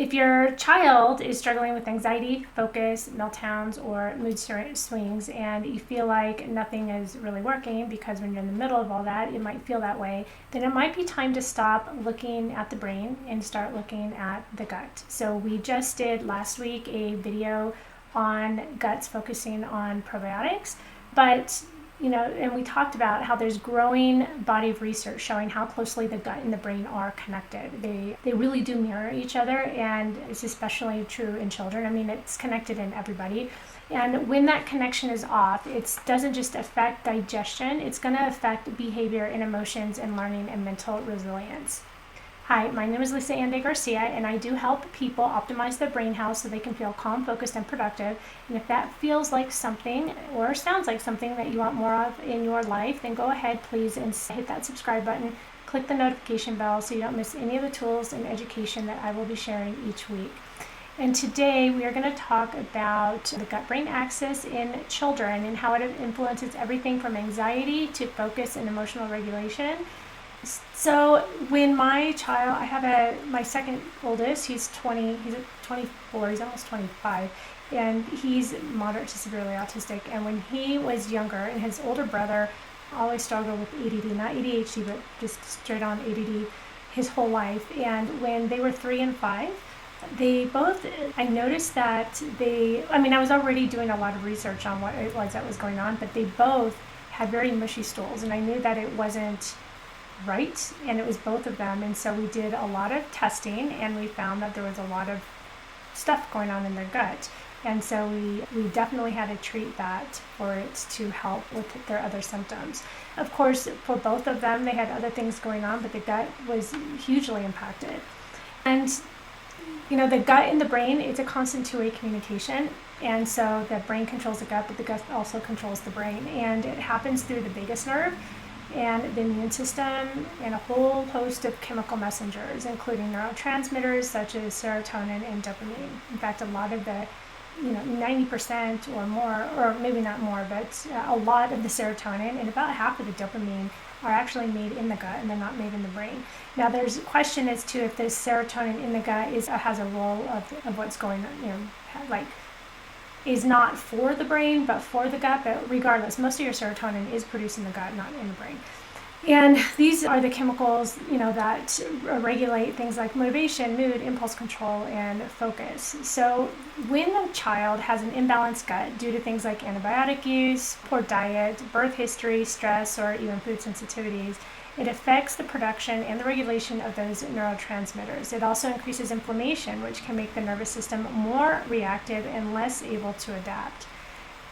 If your child is struggling with anxiety, focus, meltdowns, or mood swings, and you feel like nothing is really working because when you're in the middle of all that, it might feel that way, then it might be time to stop looking at the brain and start looking at the gut. So we just did last week a video on guts focusing on probiotics, but and we talked about how there's growing body of research showing how closely the gut and the brain are connected. They really do mirror each other, and it's especially true in children. I mean, it's connected in everybody. And when that connection is off, it doesn't just affect digestion, it's going to affect behavior and emotions and learning and mental resilience. Hi, my name is Lisa Ann Garcia, and I do help people optimize their brain health so they can feel calm, focused, and productive. And if that feels like something or sounds like something that you want more of in your life, then go ahead, please, and hit that subscribe button. Click the notification bell so you don't miss any of the tools and education that I will be sharing each week. And today we are going to talk about the gut-brain axis in children and how it influences everything from anxiety to focus and emotional regulation. So when my child, my second oldest, he's 24, he's almost 25, and he's moderate to severely autistic. And when he was younger, and his older brother always struggled with ADD, not ADHD, but just straight on ADD his whole life. And when they were 3 and 5, I noticed that I was already doing a lot of research on what it was that was going on, but they both had very mushy stools, and I knew that it wasn't right, and it was both of them. And so we did a lot of testing, and we found that there was a lot of stuff going on in their gut, and so we definitely had to treat that for it to help with their other symptoms. Of course, for both of them, they had other things going on, but the gut was hugely impacted. And the gut and the brain, it's a constant two-way communication, and so the brain controls the gut, but the gut also controls the brain, and it happens through the vagus nerve and the immune system and a whole host of chemical messengers, including neurotransmitters such as serotonin and dopamine. In fact, a lot of the 90% or more, or maybe not more, but a lot of the serotonin and about half of the dopamine are actually made in the gut, and they're not made in the brain. Now, there's a question as to if this serotonin in the gut has a role of what's going on, is not for the brain, but for the gut. But regardless, most of your serotonin is produced in the gut, not in the brain. And these are the chemicals, that regulate things like motivation, mood, impulse control, and focus. So when a child has an imbalanced gut due to things like antibiotic use, poor diet, birth history, stress, or even food sensitivities, it affects the production and the regulation of those neurotransmitters. It also increases inflammation, which can make the nervous system more reactive and less able to adapt.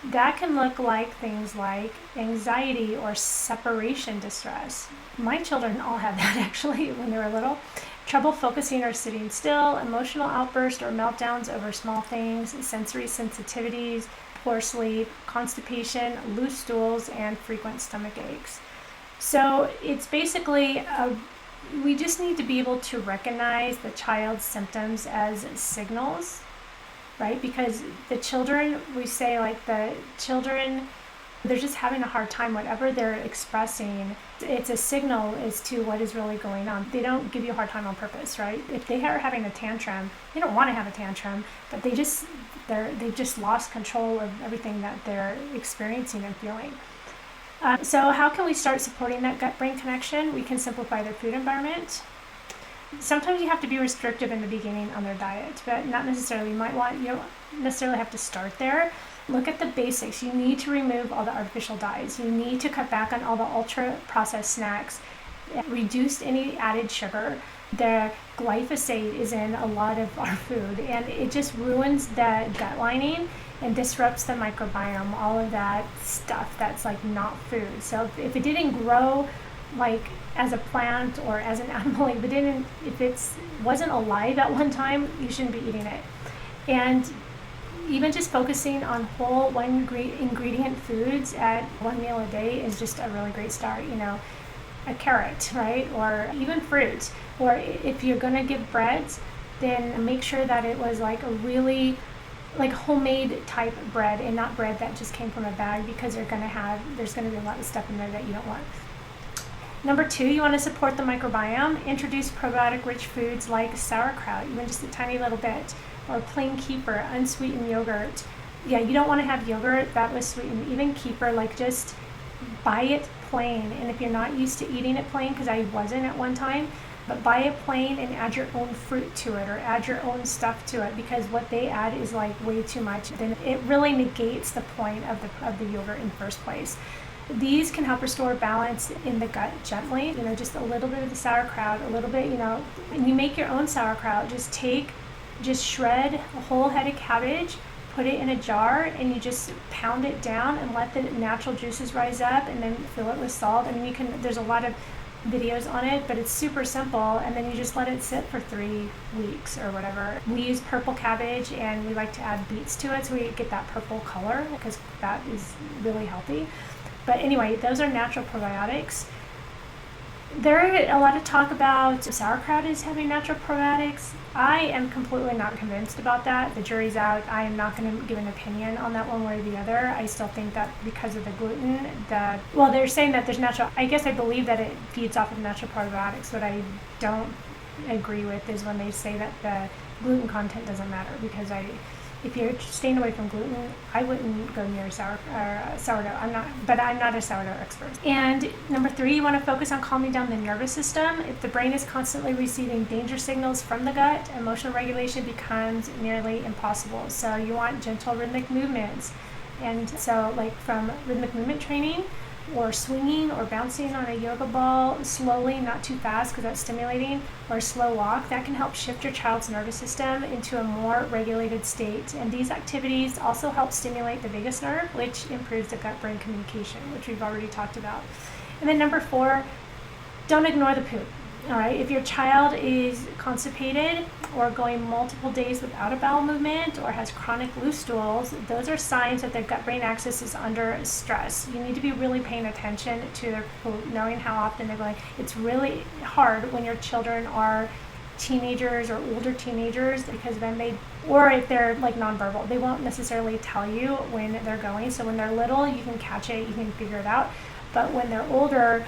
That can look like things like anxiety or separation distress. My children all had that actually when they were little. Trouble focusing or sitting still, emotional outbursts or meltdowns over small things, sensory sensitivities, poor sleep, constipation, loose stools, and frequent stomach aches. So it's basically, we just need to be able to recognize the child's symptoms as signals, right? Because the children, they're just having a hard time. Whatever they're expressing, it's a signal as to what is really going on. They don't give you a hard time on purpose, right? If they are having a tantrum, they don't want to have a tantrum, but they've just lost control of everything that they're experiencing and feeling. So how can we start supporting that gut-brain connection? We can simplify their food environment. Sometimes you have to be restrictive in the beginning on their diet, but not necessarily. You don't necessarily have to start there. Look at the basics. You need to remove all the artificial dyes. You need to cut back on all the ultra-processed snacks. Reduce any added sugar. The glyphosate is in a lot of our food, and it just ruins the gut lining and disrupts the microbiome, all of that stuff that's not food. So if it didn't grow as a plant or as an animal, if it wasn't alive at one time, you shouldn't be eating it. And even just focusing on whole one ingredient foods at one meal a day is just a really great start. A carrot, right? Or even fruit. Or if you're gonna give breads, then make sure that it was a really homemade type bread and not bread that just came from a bag, because there's gonna be a lot of stuff in there that you don't want. Number 2, you want to support the microbiome. Introduce probiotic-rich foods like sauerkraut, even just a tiny little bit, or plain kefir, unsweetened yogurt. Yeah, you don't want to have yogurt that was sweetened. Even kefir, like just buy it plain. And if you're not used to eating it plain, because I wasn't at one time, but buy it plain and add your own fruit to it or add your own stuff to it, because what they add is like way too much. Then it really negates the point of the yogurt in the first place. These can help restore balance in the gut gently. Just a little bit of the sauerkraut, a little bit, and you make your own sauerkraut. Just shred a whole head of cabbage, put it in a jar, and you just pound it down and let the natural juices rise up, and then fill it with salt. There's a lot of videos on it, but it's super simple, and then you just let it sit for 3 weeks or whatever. We use purple cabbage, and we like to add beets to it so we get that purple color, because that is really healthy. But anyway, those are natural probiotics. There are a lot of talk about sauerkraut is having natural probiotics. I am completely not convinced about that. The jury's out. I am not going to give an opinion on that one way or the other. I still think that because of the gluten, they're saying that there's natural, I guess I believe that it feeds off of natural probiotics. What I don't agree with is when they say that the gluten content doesn't matter, because if you're staying away from gluten, I wouldn't go near sourdough. I'm not a sourdough expert. And number 3, you want to focus on calming down the nervous system. If the brain is constantly receiving danger signals from the gut, emotional regulation becomes nearly impossible. So you want gentle rhythmic movements. And so like from rhythmic movement training, or swinging or bouncing on a yoga ball slowly, not too fast because that's stimulating, or a slow walk, that can help shift your child's nervous system into a more regulated state. And these activities also help stimulate the vagus nerve, which improves the gut-brain communication, which we've already talked about. And then number 4, don't ignore the poop. All right, if your child is constipated or going multiple days without a bowel movement or has chronic loose stools, those are signs that their gut-brain axis is under stress. You need to be really paying attention to their poop, knowing how often they're going. It's really hard when your children are teenagers or older teenagers, because then or if they're like nonverbal, they won't necessarily tell you when they're going. So when they're little, you can catch it, you can figure it out. But when they're older,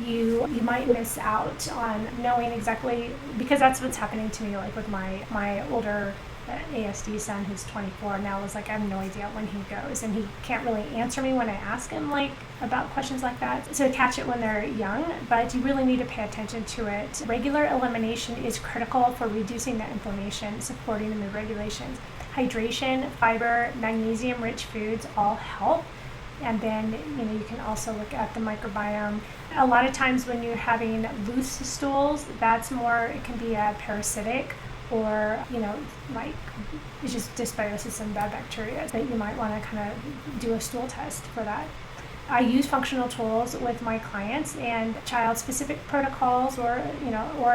you might miss out on knowing exactly, because that's what's happening to me, like with my older ASD son who's 24 now, is like I have no idea when he goes, and he can't really answer me when I ask him like about questions like that. So catch it when they're young, but you really need to pay attention to it. Regular elimination is critical for reducing the inflammation, supporting the mood regulations. Hydration, fiber, magnesium-rich foods all help. And then, you can also look at the microbiome. A lot of times when you're having loose stools, it can be a parasitic, or, like it's just dysbiosis and bad bacteria, that you might want to kind of do a stool test for that. I use functional tools with my clients and child-specific protocols, or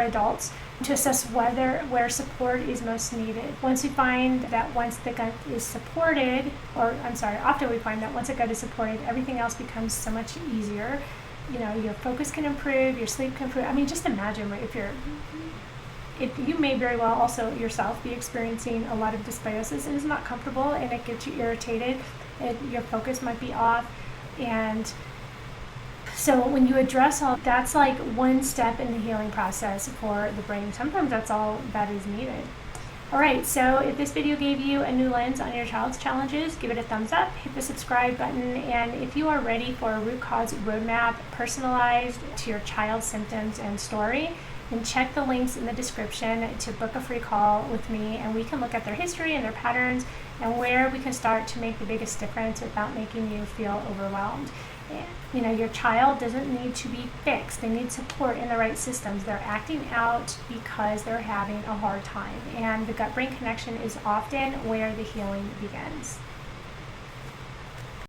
adults, to assess where support is most needed. Once we find that once the gut is supported, often we find that once the gut is supported, everything else becomes so much easier. Your focus can improve, your sleep can improve. Just imagine if you may very well also yourself be experiencing a lot of dysbiosis and it's not comfortable and it gets you irritated, and your focus might be off. And so when you address all, that's like one step in the healing process for the brain. Sometimes that's all that is needed. All right, so if this video gave you a new lens on your child's challenges, give it a thumbs up, hit the subscribe button, and if you are ready for a root cause roadmap personalized to your child's symptoms and story, then check the links in the description to book a free call with me, and we can look at their history and their patterns and where we can start to make the biggest difference without making you feel overwhelmed. Your child doesn't need to be fixed. They need support in the right systems. They're acting out because they're having a hard time, and the gut-brain connection is often where the healing begins.